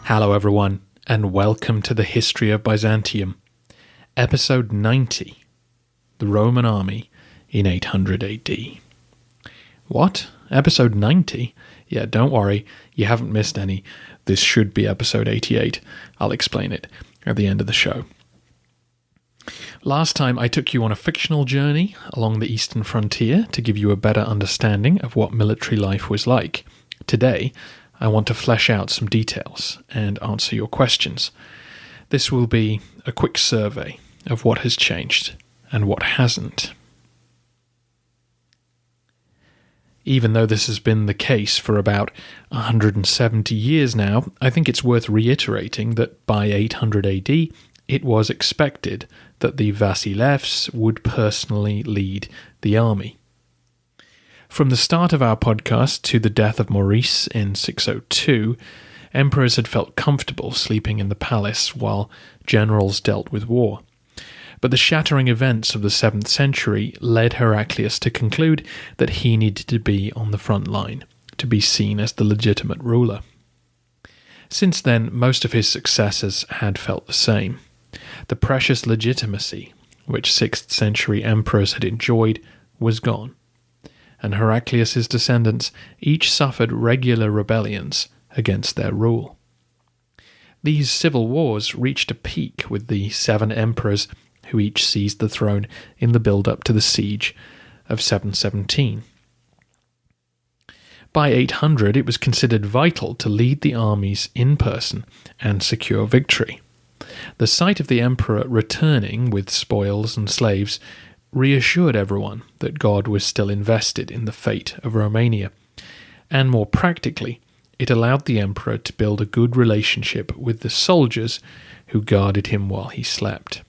Hello everyone, and welcome to the History of Byzantium, Episode 90, The Roman Army in 800 AD. What? Episode 90? Yeah, don't worry, you haven't missed any. This should be Episode 88. I'll explain it at the end of the show. Last time I took you on a fictional journey along the eastern frontier to give you a better understanding of what military life was like. Today, I want to flesh out some details and answer your questions. This will be a quick survey of what has changed and what hasn't. Even though this has been the case for about 170 years now, I think it's worth reiterating that by 800 AD, it was expected that the Vasilevs would personally lead the army. From the start of our podcast to the death of Maurice in 602, emperors had felt comfortable sleeping in the palace while generals dealt with war. But the shattering events of the 7th century led Heraclius to conclude that he needed to be on the front line, to be seen as the legitimate ruler. Since then, most of his successors had felt the same. The precious legitimacy which 6th century emperors had enjoyed was gone, and Heraclius's descendants each suffered regular rebellions against their rule. These civil wars reached a peak with the 7 emperors who each seized the throne in the build-up to the siege of 717. By 800, it was considered vital to lead the armies in person and secure victory. The sight of the emperor returning with spoils and slaves reassured everyone that God was still invested in the fate of Romania, and more practically, it allowed the emperor to build a good relationship with the soldiers who guarded him while he slept.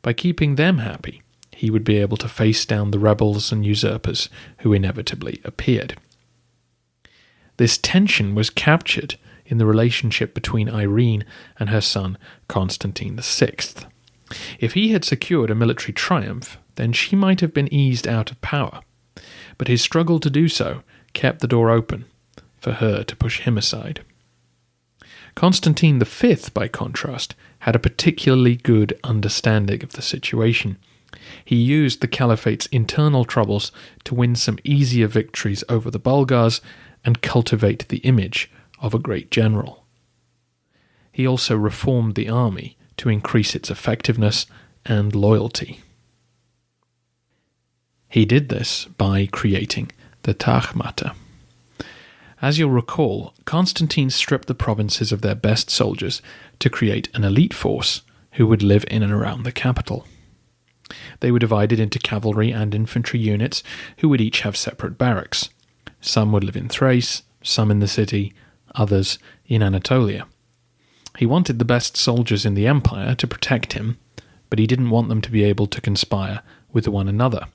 By keeping them happy, he would be able to face down the rebels and usurpers who inevitably appeared. This tension was captured in the relationship between Irene and her son Constantine VI. If he had secured a military triumph, then she might have been eased out of power, but his struggle to do so kept the door open for her to push him aside. Constantine V, by contrast, had a particularly good understanding of the situation. He used the caliphate's internal troubles to win some easier victories over the Bulgars and cultivate the image of a great general. He also reformed the army to increase its effectiveness and loyalty. He did this by creating the Tagmata. As you'll recall, Constantine stripped the provinces of their best soldiers to create an elite force who would live in and around the capital. They were divided into cavalry and infantry units who would each have separate barracks. Some would live in Thrace, some in the city, others in Anatolia. He wanted the best soldiers in the empire to protect him, but he didn't want them to be able to conspire with one another.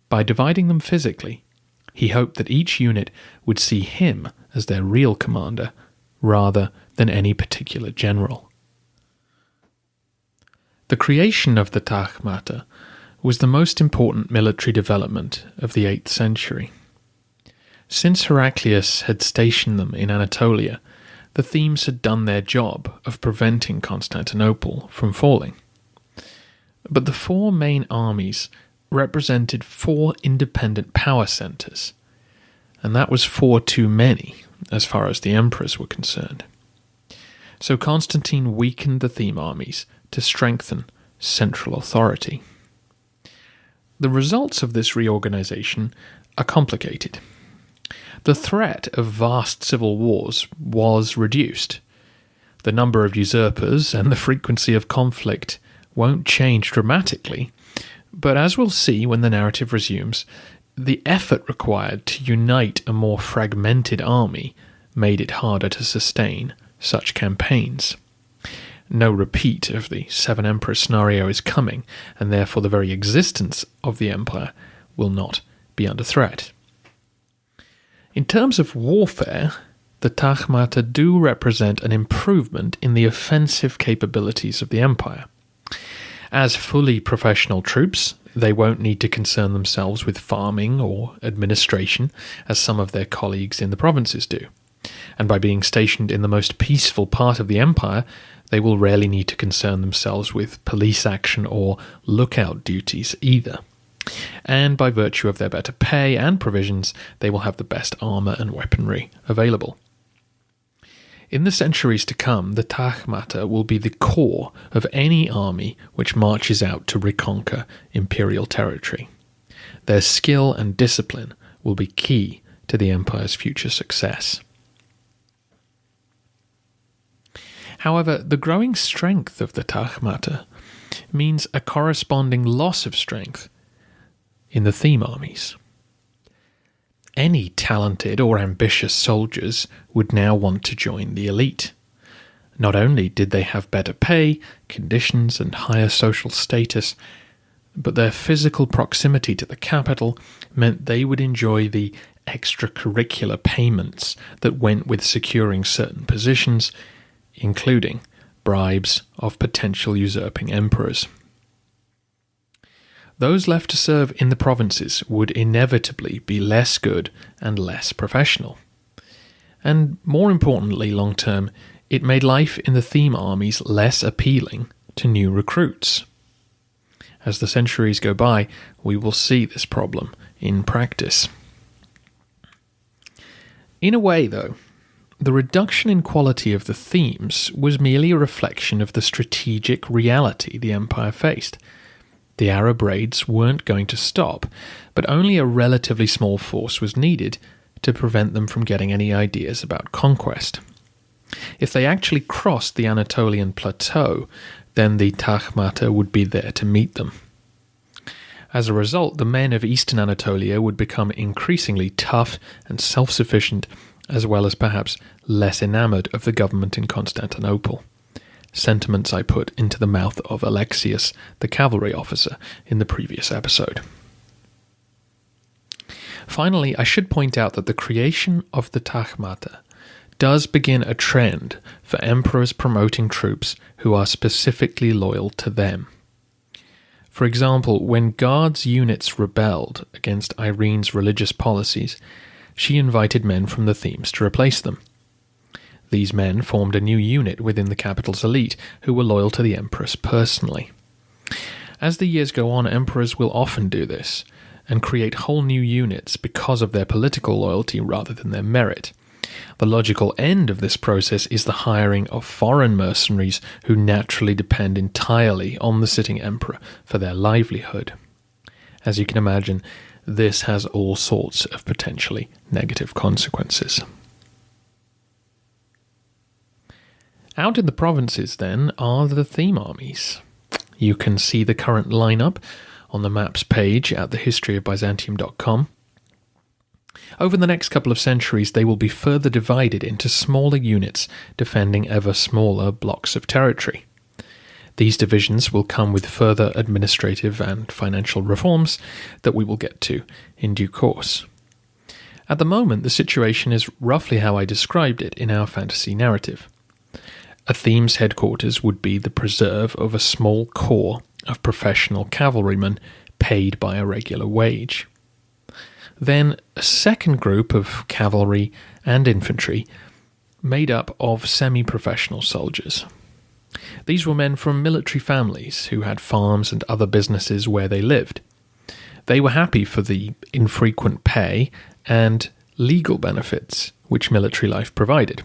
By dividing them physically, he hoped that each unit would see him as their real commander, rather than any particular general. The creation of the Tagmata was the most important military development of the 8th century. Since Heraclius had stationed them in Anatolia, the Themes had done their job of preventing Constantinople from falling. But the 4 main armies represented 4 independent power centres, and that was 4 too many as far as the emperors were concerned. So Constantine weakened the Theme armies to strengthen central authority. The results of this reorganization are complicated. The threat of vast civil wars was reduced. The number of usurpers and the frequency of conflict won't change dramatically, but as we'll see when the narrative resumes, the effort required to unite a more fragmented army made it harder to sustain such campaigns. No repeat of the 7 emperors scenario is coming, and therefore the very existence of the empire will not be under threat. In terms of warfare, the Tagmata do represent an improvement in the offensive capabilities of the empire. As fully professional troops, they won't need to concern themselves with farming or administration as some of their colleagues in the provinces do. And by being stationed in the most peaceful part of the empire, they will rarely need to concern themselves with police action or lookout duties either. And by virtue of their better pay and provisions, they will have the best armour and weaponry available. In the centuries to come, the Tagmata will be the core of any army which marches out to reconquer imperial territory. Their skill and discipline will be key to the empire's future success. However, the growing strength of the Tagmata means a corresponding loss of strength in the theme armies. Any talented or ambitious soldiers would now want to join the elite. Not only did they have better pay, conditions, and higher social status, but their physical proximity to the capital meant they would enjoy the extracurricular payments that went with securing certain positions, including bribes of potential usurping emperors. Those left to serve in the provinces would inevitably be less good and less professional. And more importantly, long-term, it made life in the theme armies less appealing to new recruits. As the centuries go by, we will see this problem in practice. In a way, though, the reduction in quality of the themes was merely a reflection of the strategic reality the empire faced. The Arab raids weren't going to stop, but only a relatively small force was needed to prevent them from getting any ideas about conquest. If they actually crossed the Anatolian plateau, then the Tagmata would be there to meet them. As a result, the men of eastern Anatolia would become increasingly tough and self-sufficient, as well as perhaps less enamoured of the government in Constantinople. Sentiments I put into the mouth of Alexius, the cavalry officer, in the previous episode. Finally, I should point out that the creation of the Tagmata does begin a trend for emperors promoting troops who are specifically loyal to them. For example, when Guards units rebelled against Irene's religious policies, she invited men from the themes to replace them. These men formed a new unit within the capital's elite who were loyal to the empress personally. As the years go on, emperors will often do this and create whole new units because of their political loyalty rather than their merit. The logical end of this process is the hiring of foreign mercenaries who naturally depend entirely on the sitting emperor for their livelihood. As you can imagine, this has all sorts of potentially negative consequences. Out in the provinces, then, are the theme armies. You can see the current lineup on the maps page at thehistoryofbyzantium.com. Over the next couple of centuries, they will be further divided into smaller units defending ever smaller blocks of territory. These divisions will come with further administrative and financial reforms that we will get to in due course. At the moment, the situation is roughly how I described it in our fantasy narrative. A theme's headquarters would be the preserve of a small corps of professional cavalrymen paid by a regular wage. Then a second group of cavalry and infantry made up of semi-professional soldiers. These were men from military families who had farms and other businesses where they lived. They were happy for the infrequent pay and legal benefits which military life provided.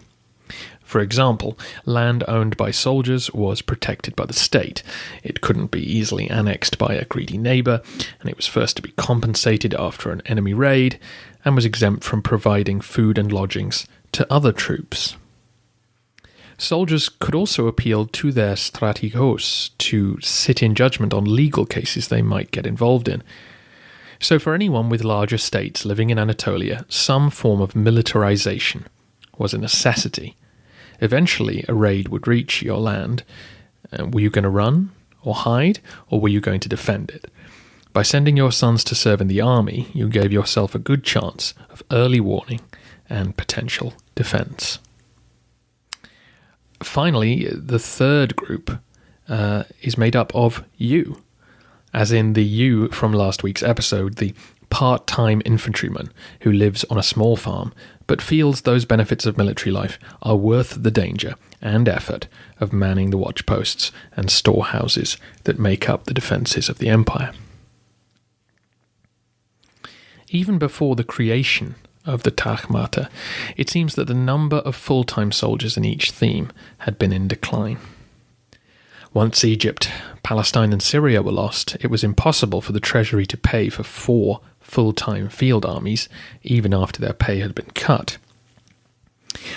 For example, land owned by soldiers was protected by the state. It couldn't be easily annexed by a greedy neighbour, and it was first to be compensated after an enemy raid, and was exempt from providing food and lodgings to other troops. Soldiers could also appeal to their strategos to sit in judgment on legal cases they might get involved in. So for anyone with large estates living in Anatolia, some form of militarization was a necessity. Eventually, a raid would reach your land. Were you going to run or hide, or were you going to defend it? By sending your sons to serve in the army, you gave yourself a good chance of early warning and potential defense. Finally, the third group is made up of you, as in the you from last week's episode, the part-time infantryman who lives on a small farm but feels those benefits of military life are worth the danger and effort of manning the watchposts and storehouses that make up the defences of the empire. Even before the creation of the Tagmata, it seems that the number of full-time soldiers in each theme had been in decline. Once Egypt, Palestine and Syria were lost, it was impossible for the treasury to pay for 4 full-time field armies, even after their pay had been cut.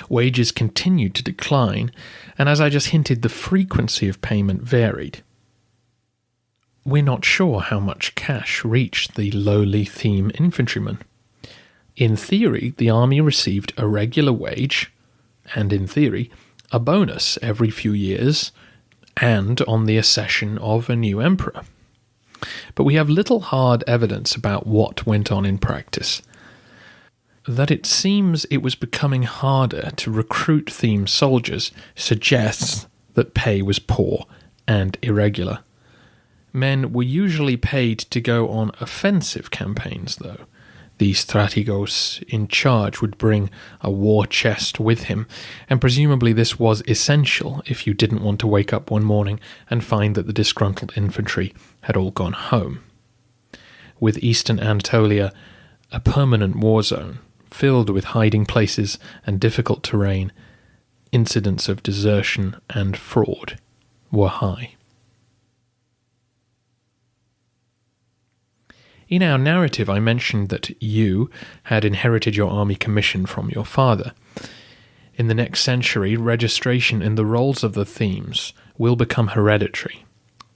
Wages continued to decline, and as I just hinted, the frequency of payment varied. We're not sure how much cash reached the lowly theme infantryman. In theory, the army received a regular wage, and in theory, a bonus every few years, and on the accession of a new emperor. But we have little hard evidence about what went on in practice. That it seems it was becoming harder to recruit theme soldiers suggests that pay was poor and irregular. Men were usually paid to go on offensive campaigns, though. The strategos in charge would bring a war chest with him, and presumably this was essential if you didn't want to wake up one morning and find that the disgruntled infantry had all gone home. With eastern Anatolia a permanent war zone, filled with hiding places and difficult terrain, incidents of desertion and fraud were high. In our narrative, I mentioned that you had inherited your army commission from your father. In the next century, registration in the rolls of the themes will become hereditary,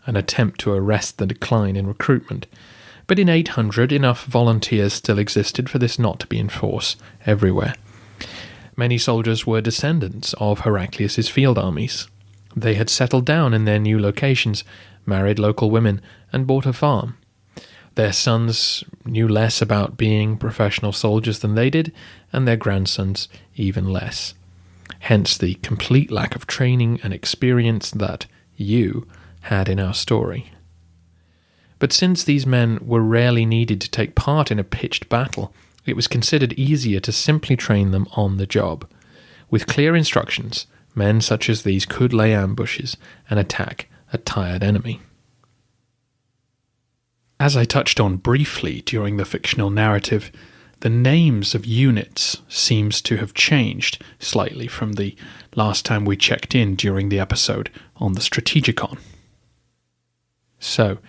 an attempt to arrest the decline in recruitment. But in 800, enough volunteers still existed for this not to be in force everywhere. Many soldiers were descendants of Heraclius's field armies. They had settled down in their new locations, married local women, and bought a farm. Their sons knew less about being professional soldiers than they did, and their grandsons even less. Hence the complete lack of training and experience that you had in our story. But since these men were rarely needed to take part in a pitched battle, it was considered easier to simply train them on the job. With clear instructions, men such as these could lay ambushes and attack a tired enemy. As I touched on briefly during the fictional narrative, the names of units seems to have changed slightly from the last time we checked in during the episode on the Strategicon. So,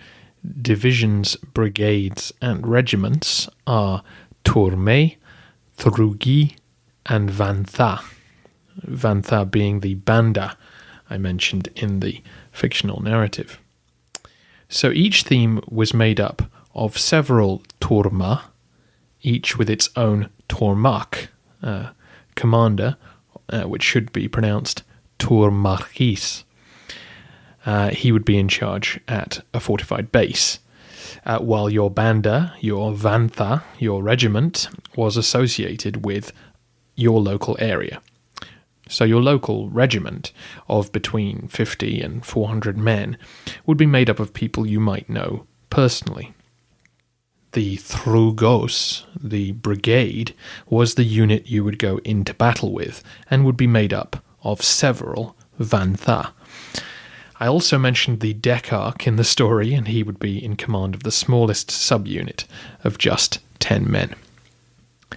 divisions, brigades, and regiments are Tourmé, Thrugi, and Vantha. Vantha being the Banda I mentioned in the fictional narrative. So each theme was made up of several Turma, each with its own Tormak, commander, which should be pronounced Turmarchis. He would be in charge at a fortified base, while your Banda, your Vantha, your regiment, was associated with your local area. So your local regiment of between 50 and 400 men would be made up of people you might know personally. The Thrugos, the brigade, was the unit you would go into battle with and would be made up of several Vantha. I also mentioned the Decarch in the story, and he would be in command of the smallest subunit of just 10 men.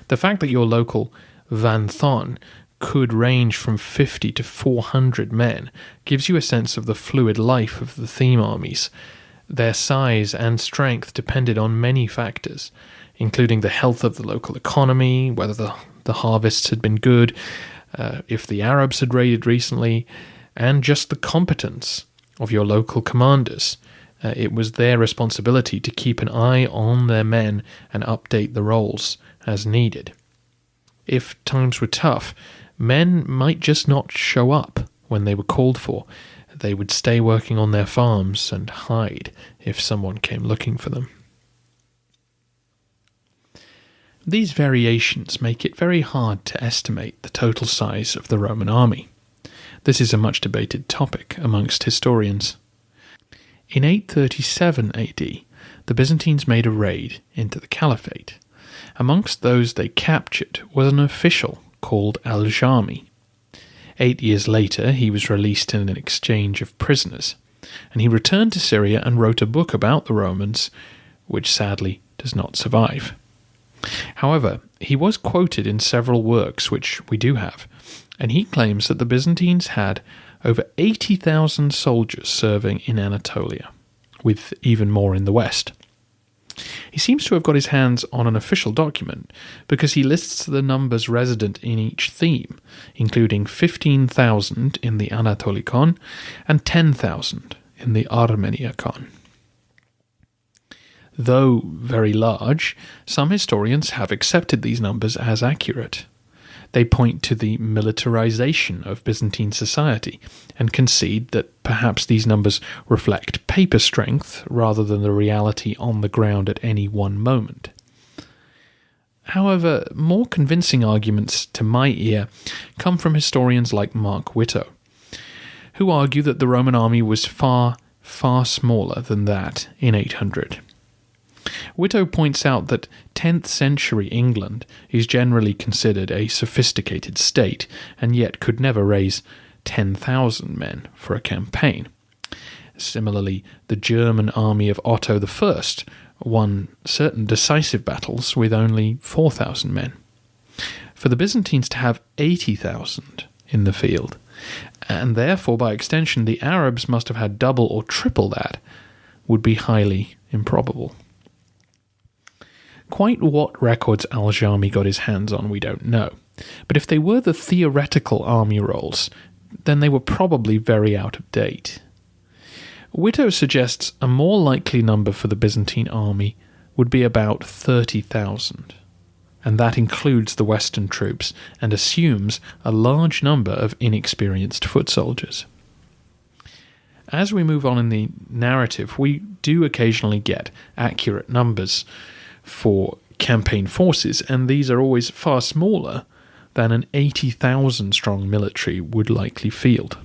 The fact that your local Vanthon could range from 50 to 400 men gives you a sense of the fluid life of the theme armies. Their size and strength depended on many factors, including the health of the local economy, whether the harvests had been good, if the Arabs had raided recently, and just the competence of your local commanders. It was their responsibility to keep an eye on their men and update the rolls as needed. If times were tough, men might just not show up when they were called for. They would stay working on their farms and hide if someone came looking for them. These variations make it very hard to estimate the total size of the Roman army. This is a much debated topic amongst historians. In 837 AD, the Byzantines made a raid into the Caliphate. Amongst those they captured was an official called Al-Jami. 8 years later, he was released in an exchange of prisoners, and he returned to Syria and wrote a book about the Romans, which sadly does not survive. However, he was quoted in several works which we do have, and he claims that the Byzantines had over 80,000 soldiers serving in Anatolia, with even more in the west. He seems to have got his hands on an official document because he lists the numbers resident in each theme, including 15,000 in the Anatolikon and 10,000 in the Armeniakon. Though very large, some historians have accepted these numbers as accurate. They point to the militarization of Byzantine society and concede that perhaps these numbers reflect paper strength rather than the reality on the ground at any one moment. However, more convincing arguments to my ear come from historians like Mark Whitto, who argue that the Roman army was far, far smaller than that in 800. Whitto points out that 10th century England is generally considered a sophisticated state and yet could never raise 10,000 men for a campaign. Similarly, the German army of Otto I won certain decisive battles with only 4,000 men. For the Byzantines to have 80,000 in the field, and therefore by extension the Arabs must have had double or triple that, would be highly improbable. Quite what records Al-Jami got his hands on we don't know, but if they were the theoretical army rolls, then they were probably very out of date. Whitto suggests a more likely number for the Byzantine army would be about 30,000, and that includes the Western troops and assumes a large number of inexperienced foot soldiers. As we move on in the narrative, we do occasionally get accurate numbers for campaign forces, and these are always far smaller than an 80,000 strong military would likely field.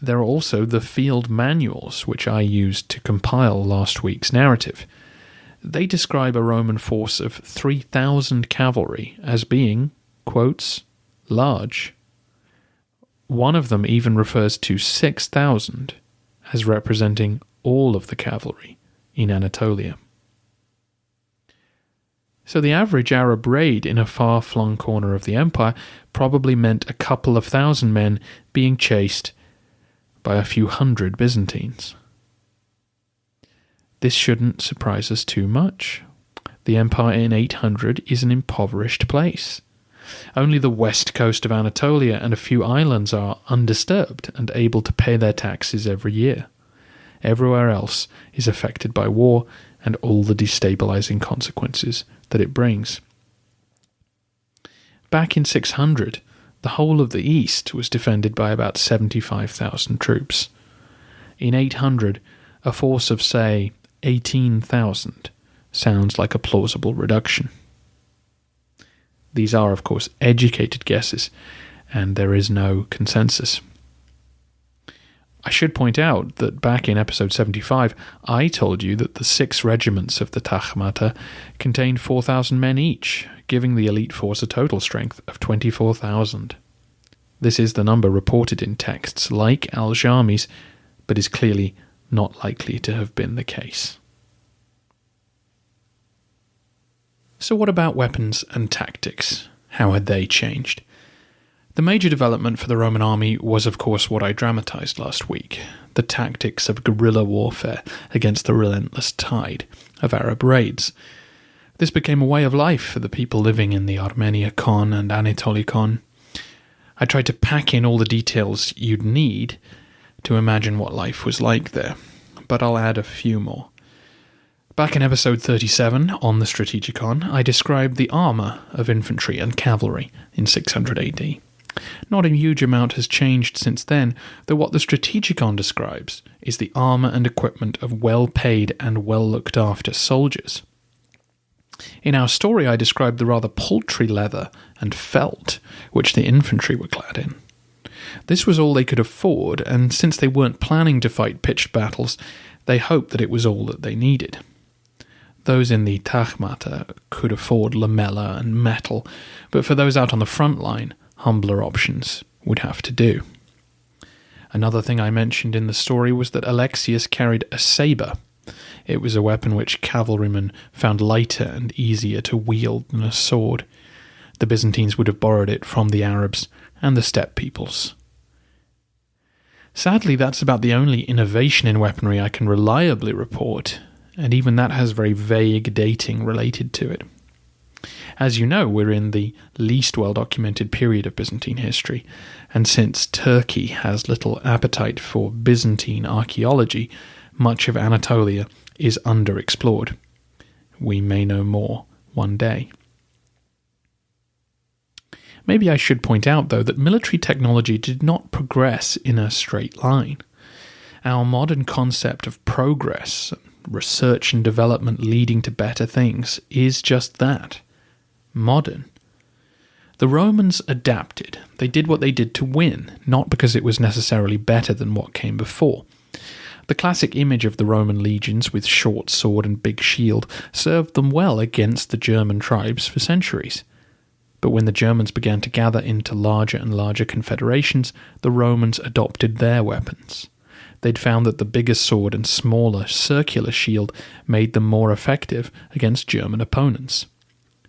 There are also the field manuals which I used to compile last week's narrative. They describe a Roman force of 3,000 cavalry as being, quotes, large. One of them even refers to 6,000 as representing all of the cavalry in Anatolia. So the average Arab raid in a far-flung corner of the empire probably meant a couple of thousand men being chased by a few hundred Byzantines. This shouldn't surprise us too much. The empire in 800 is an impoverished place. Only the west coast of Anatolia and a few islands are undisturbed and able to pay their taxes every year. Everywhere else is affected by war and all the destabilizing consequences that it brings. Back in 600, the whole of the east was defended by about 75,000 troops. In 800, a force of, say, 18,000 sounds like a plausible reduction. These are, of course, educated guesses, and there is no consensus. I should point out that back in episode 75, I told you that the 6 regiments of the Tagmata contained 4,000 men each, giving the elite force a total strength of 24,000. This is the number reported in texts like Al-Jami's, but is clearly not likely to have been the case. So what about weapons and tactics? How had they changed? The major development for the Roman army was, of course, what I dramatized last week, the tactics of guerrilla warfare against the relentless tide of Arab raids. This became a way of life for the people living in the Armeniakon and Anatolikon. I tried to pack in all the details you'd need to imagine what life was like there, but I'll add a few more. Back in episode 37, on the Strategikon, I described the armour of infantry and cavalry in 600 AD. Not a huge amount has changed since then, though what the Strategikon describes is the armour and equipment of well-paid and well-looked-after soldiers. In our story, I described the rather paltry leather and felt which the infantry were clad in. This was all they could afford, and since they weren't planning to fight pitched battles, they hoped that it was all that they needed. Those in the Tagmata could afford lamella and metal, but for those out on the front line, humbler options would have to do. Another thing I mentioned in the story was that Alexius carried a sabre. It was a weapon which cavalrymen found lighter and easier to wield than a sword. The Byzantines would have borrowed it from the Arabs and the steppe peoples. Sadly, that's about the only innovation in weaponry I can reliably report, and even that has very vague dating related to it. As you know, we're in the least well-documented period of Byzantine history, and since Turkey has little appetite for Byzantine archaeology, much of Anatolia is underexplored. We may know more one day. Maybe I should point out, though, that military technology did not progress in a straight line. Our modern concept of progress, research and development leading to better things, is just that. Modern. The Romans adapted. They did what they did to win, not because it was necessarily better than what came before. The classic image of the Roman legions with short sword and big shield served them well against the German tribes for centuries. But when the Germans began to gather into larger and larger confederations, the Romans adopted their weapons. They'd found that the bigger sword and smaller circular shield made them more effective against German opponents,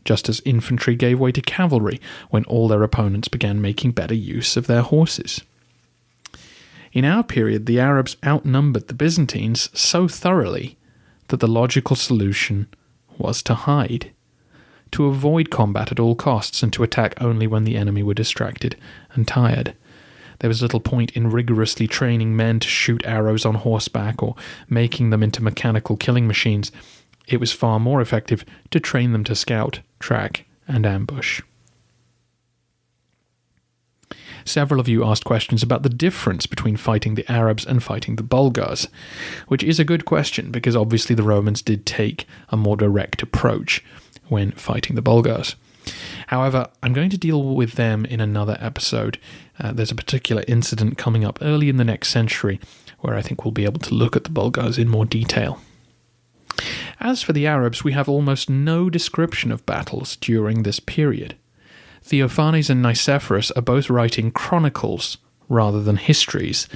just as infantry gave way to cavalry when all their opponents began making better use of their horses. In our period, the Arabs outnumbered the Byzantines so thoroughly that the logical solution was to hide, to avoid combat at all costs and to attack only when the enemy were distracted and tired. There was little point in rigorously training men to shoot arrows on horseback or making them into mechanical killing machines. It was far more effective to train them to scout, track, and ambush. Several of you asked questions about the difference between fighting the Arabs and fighting the Bulgars, which is a good question because obviously the Romans did take a more direct approach when fighting the Bulgars. However, I'm going to deal with them in another episode. There's a particular incident coming up early in the next century where I think we'll be able to look at the Bulgars in more detail. As for the Arabs, we have almost no description of battles during this period. Theophanes and Nicephorus are both writing chronicles rather than histories,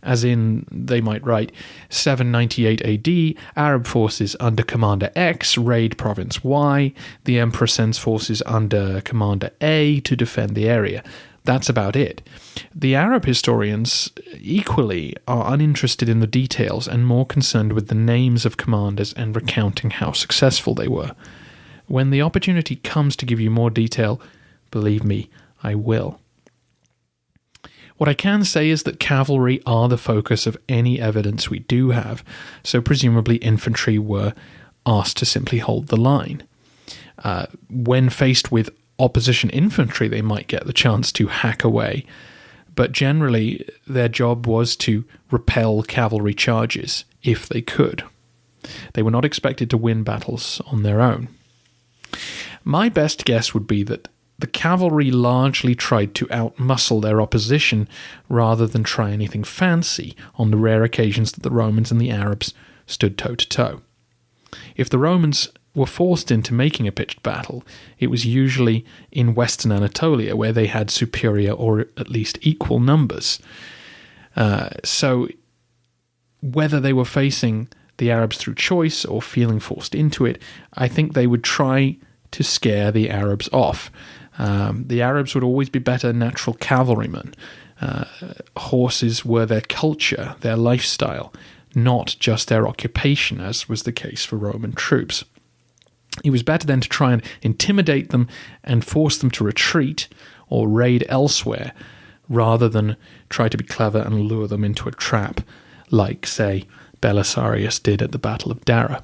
as in, they might write, 798 AD, Arab forces under Commander X raid Province Y, the Emperor sends forces under Commander A to defend the area. That's about it. The Arab historians equally are uninterested in the details and more concerned with the names of commanders and recounting how successful they were. When the opportunity comes to give you more detail, believe me, I will. What I can say is that cavalry are the focus of any evidence we do have, so presumably infantry were asked to simply hold the line. When faced with opposition infantry, they might get the chance to hack away, but generally their job was to repel cavalry charges if they could. They were not expected to win battles on their own. My best guess would be that the cavalry largely tried to outmuscle their opposition rather than try anything fancy on the rare occasions that the Romans and the Arabs stood toe-to-toe. If the Romans were forced into making a pitched battle, it was usually in western Anatolia where they had superior or at least equal numbers. So whether they were facing the Arabs through choice or feeling forced into it, I think they would try to scare the Arabs off. The Arabs would always be better natural cavalrymen. Horses were their culture, their lifestyle, not just their occupation, as was the case for Roman troops. It was better then to try and intimidate them and force them to retreat or raid elsewhere, rather than try to be clever and lure them into a trap, like, say, Belisarius did at the Battle of Dara.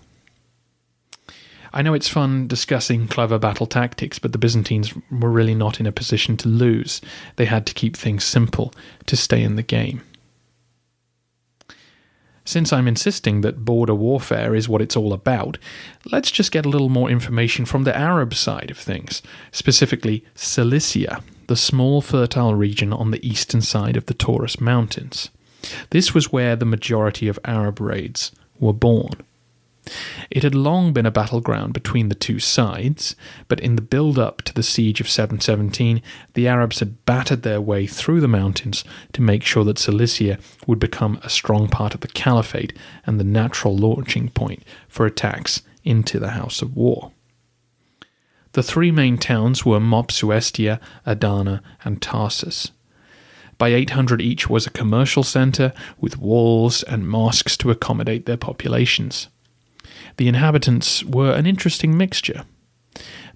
I know it's fun discussing clever battle tactics, but the Byzantines were really not in a position to lose. They had to keep things simple to stay in the game. Since I'm insisting that border warfare is what it's all about, let's just get a little more information from the Arab side of things, specifically Cilicia, the small fertile region on the eastern side of the Taurus Mountains. This was where the majority of Arab raids were born. It had long been a battleground between the two sides, but in the build-up to the siege of 717, the Arabs had battered their way through the mountains to make sure that Cilicia would become a strong part of the caliphate and the natural launching point for attacks into the House of War. The three main towns were Mopsuestia, Adana, and Tarsus. By 800 each was a commercial centre with walls and mosques to accommodate their populations. The inhabitants were an interesting mixture.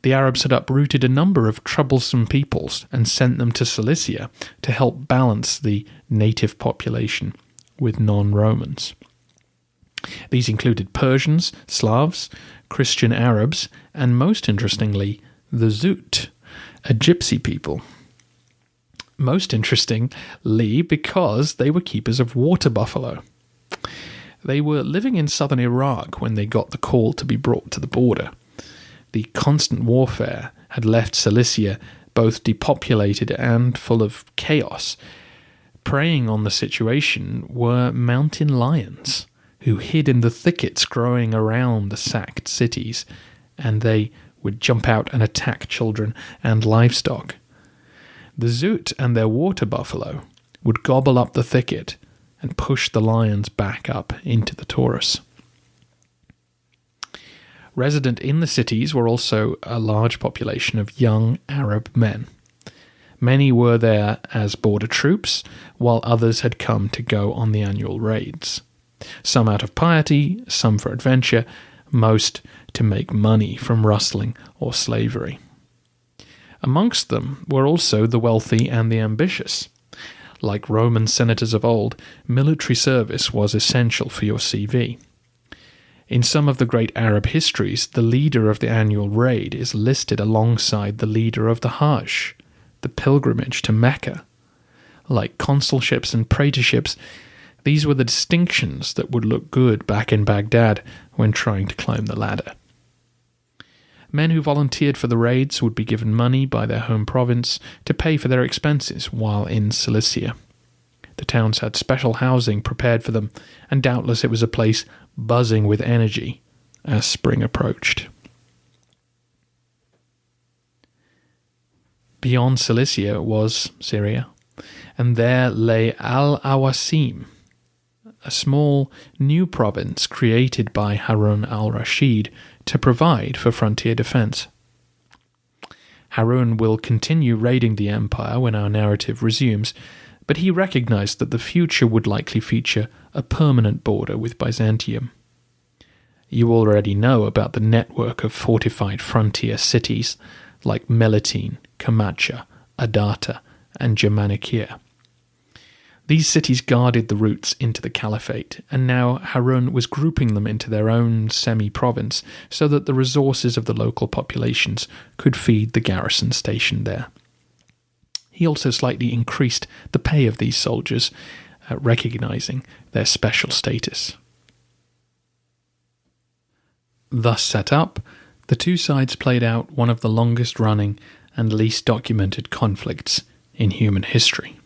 The Arabs had uprooted a number of troublesome peoples and sent them to Cilicia to help balance the native population with non-Romans. These included Persians, Slavs, Christian Arabs, and most interestingly, the Zut, a gypsy people. Most interestingly, because they were keepers of water buffalo. They were living in southern Iraq when they got the call to be brought to the border. The constant warfare had left Cilicia both depopulated and full of chaos. Preying on the situation were mountain lions, who hid in the thickets growing around the sacked cities, and they would jump out and attack children and livestock. The Zut and their water buffalo would gobble up the thicket and push the lions back up into the Taurus. Resident in the cities were also a large population of young Arab men. Many were there as border troops, while others had come to go on the annual raids. Some out of piety, some for adventure, most to make money from rustling or slavery. Amongst them were also the wealthy and the ambitious. Like Roman senators of old, military service was essential for your CV. In some of the great Arab histories, the leader of the annual raid is listed alongside the leader of the Hajj, the pilgrimage to Mecca. Like consulships and praetorships, these were the distinctions that would look good back in Baghdad when trying to climb the ladder. Men who volunteered for the raids would be given money by their home province to pay for their expenses while in Cilicia. The towns had special housing prepared for them, and doubtless it was a place buzzing with energy as spring approached. Beyond Cilicia was Syria, and there lay Al-Awasim, a small new province created by Harun al-Rashid to provide for frontier defense. Harun will continue raiding the empire when our narrative resumes, but he recognized that the future would likely feature a permanent border with Byzantium. You already know about the network of fortified frontier cities like Melitene, Camacha, Adata, and Germanicea. These cities guarded the routes into the caliphate, and now Harun was grouping them into their own semi-province so that the resources of the local populations could feed the garrison stationed there. He also slightly increased the pay of these soldiers, recognizing their special status. Thus set up, the two sides played out one of the longest-running and least documented conflicts in human history.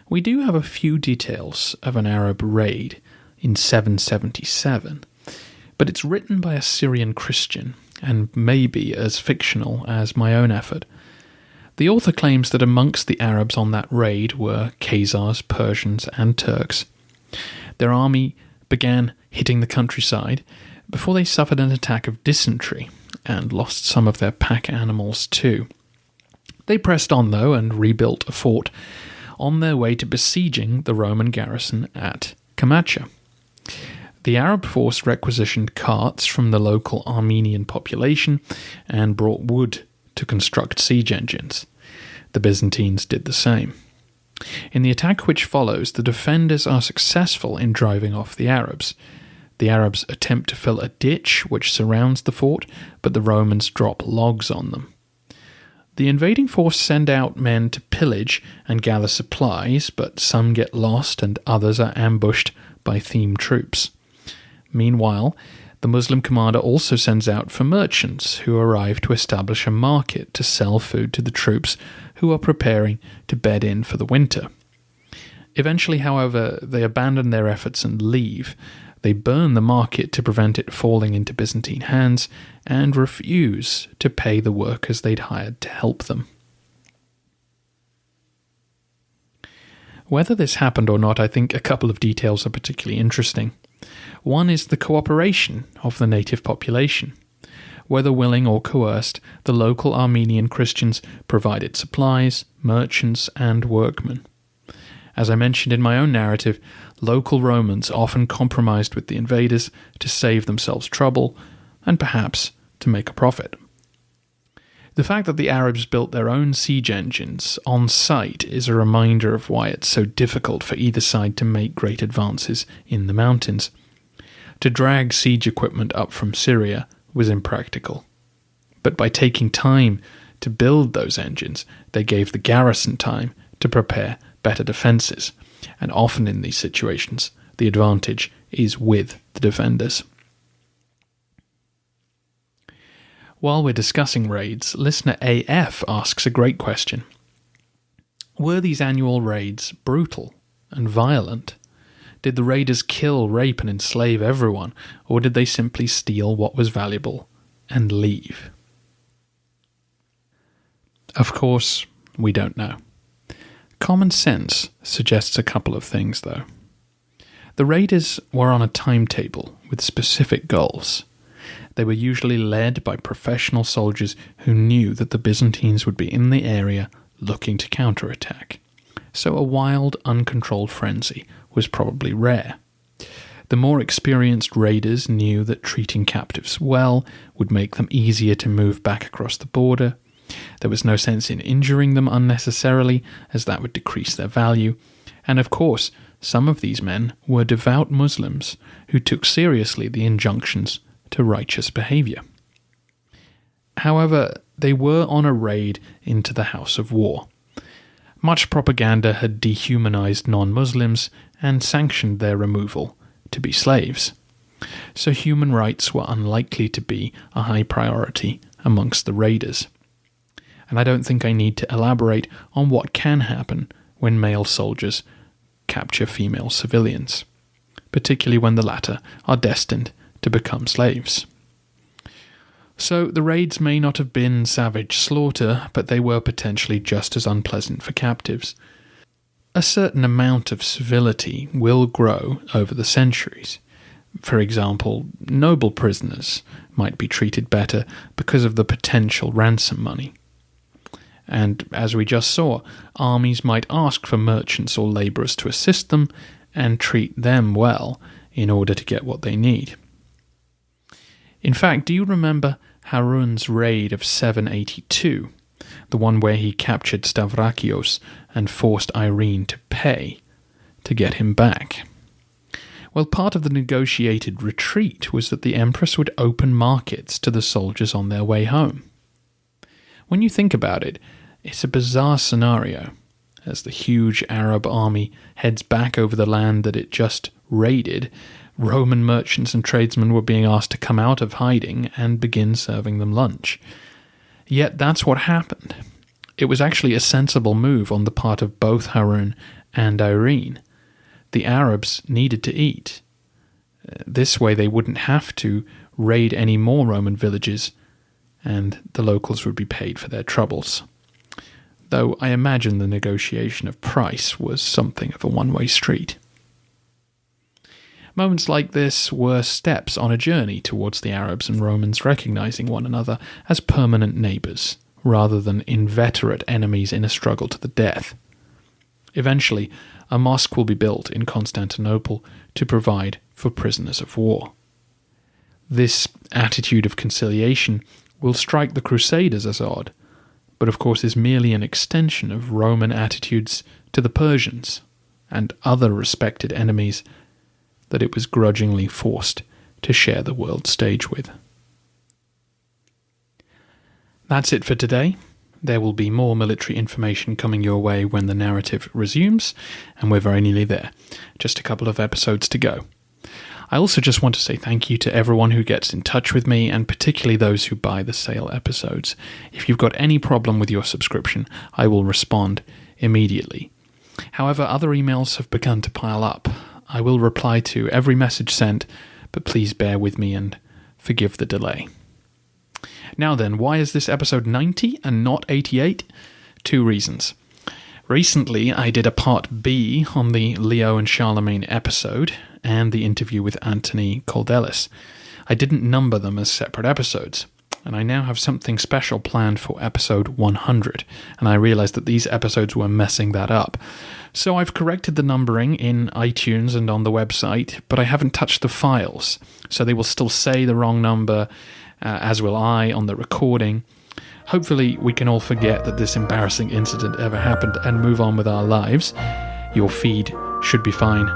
We do have a few details of an Arab raid in 777, but it's written by a Syrian Christian and maybe as fictional as my own effort. The author claims that amongst the Arabs on that raid were Khazars, Persians, and Turks. Their army began hitting the countryside before they suffered an attack of dysentery and lost some of their pack animals too. They pressed on, though, and rebuilt a fort on their way to besieging the Roman garrison at Camacha. The Arab force requisitioned carts from the local Armenian population and brought wood to construct siege engines. The Byzantines did the same. In the attack which follows, the defenders are successful in driving off the Arabs. The Arabs attempt to fill a ditch which surrounds the fort, but the Romans drop logs on them. The invading force send out men to pillage and gather supplies, but some get lost and others are ambushed by themed troops. Meanwhile, The Muslim commander also sends out for merchants who arrive to establish a market to sell food to the troops who are preparing to bed in for the winter. Eventually, however, they abandon their efforts and leave. They burn the market to prevent it falling into Byzantine hands and refuse to pay the workers they'd hired to help them. Whether this happened or not, I think a couple of details are particularly interesting. One is the cooperation of the native population. Whether willing or coerced, the local Armenian Christians provided supplies, merchants, and workmen. As I mentioned in my own narrative, local Romans often compromised with the invaders to save themselves trouble and perhaps to make a profit. The fact that the Arabs built their own siege engines on site is a reminder of why it's so difficult for either side to make great advances in the mountains. To drag siege equipment up from Syria was impractical. But by taking time to build those engines, they gave the garrison time to prepare better defences, and often in these situations, the advantage is with the defenders. While we're discussing raids, listener AF asks a great question. Were these annual raids brutal and violent? Did the raiders kill, rape, and enslave everyone, or did they simply steal what was valuable and leave? Of course, we don't know. Common sense suggests a couple of things, though. The raiders were on a timetable with specific goals. They were usually led by professional soldiers who knew that the Byzantines would be in the area looking to counterattack. So a wild, uncontrolled frenzy was probably rare. The more experienced raiders knew that treating captives well would make them easier to move back across the border. There was no sense in injuring them unnecessarily, as that would decrease their value. And of course, some of these men were devout Muslims who took seriously the injunctions to righteous behaviour. However, they were on a raid into the House of War. Much propaganda had dehumanized non-Muslims and sanctioned their removal to be slaves. So human rights were unlikely to be a high priority amongst the raiders. And I don't think I need to elaborate on what can happen when male soldiers capture female civilians, particularly when the latter are destined to become slaves. So the raids may not have been savage slaughter, but they were potentially just as unpleasant for captives. A certain amount of civility will grow over the centuries. For example, noble prisoners might be treated better because of the potential ransom money. And as we just saw, armies might ask for merchants or labourers to assist them and treat them well in order to get what they need. In fact, do you remember Harun's raid of 782, the one where he captured Stavrakios and forced Irene to pay to get him back? Well, part of the negotiated retreat was that the Empress would open markets to the soldiers on their way home. When you think about it, it's a bizarre scenario. As the huge Arab army heads back over the land that it just raided, Roman merchants and tradesmen were being asked to come out of hiding and begin serving them lunch. Yet that's what happened. It was actually a sensible move on the part of both Harun and Irene. The Arabs needed to eat. This way they wouldn't have to raid any more Roman villages, and the locals would be paid for their troubles. Though I imagine the negotiation of price was something of a one-way street. Moments like this were steps on a journey towards the Arabs and Romans recognizing one another as permanent neighbours, rather than inveterate enemies in a struggle to the death. Eventually, a mosque will be built in Constantinople to provide for prisoners of war. This attitude of conciliation will strike the Crusaders as odd, but of course is merely an extension of Roman attitudes to the Persians and other respected enemies that it was grudgingly forced to share the world stage with. That's it for today. There will be more military information coming your way when the narrative resumes, and we're very nearly there. Just a couple of episodes to go. I also just want to say thank you to everyone who gets in touch with me, and particularly those who buy the sale episodes. If you've got any problem with your subscription, I will respond immediately. However, other emails have begun to pile up. I will reply to every message sent, but please bear with me and forgive the delay. Now then, why is this episode 90 and not 88? 2 reasons. Recently, I did a part B on the Leo and Charlemagne episode and the interview with Anthony Caldelis. I didn't number them as separate episodes, and I now have something special planned for episode 100, and I realized that these episodes were messing that up. So I've corrected the numbering in iTunes and on the website, but I haven't touched the files, so they will still say the wrong number, as will I on the recording. Hopefully we can all forget that this embarrassing incident ever happened and move on with our lives. Your feed should be fine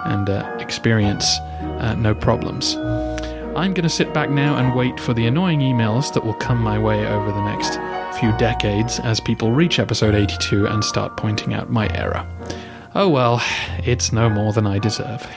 and experience no problems. I'm going to sit back now and wait for the annoying emails that will come my way over the next few decades as people reach episode 82 and start pointing out my error. Oh well, it's no more than I deserve.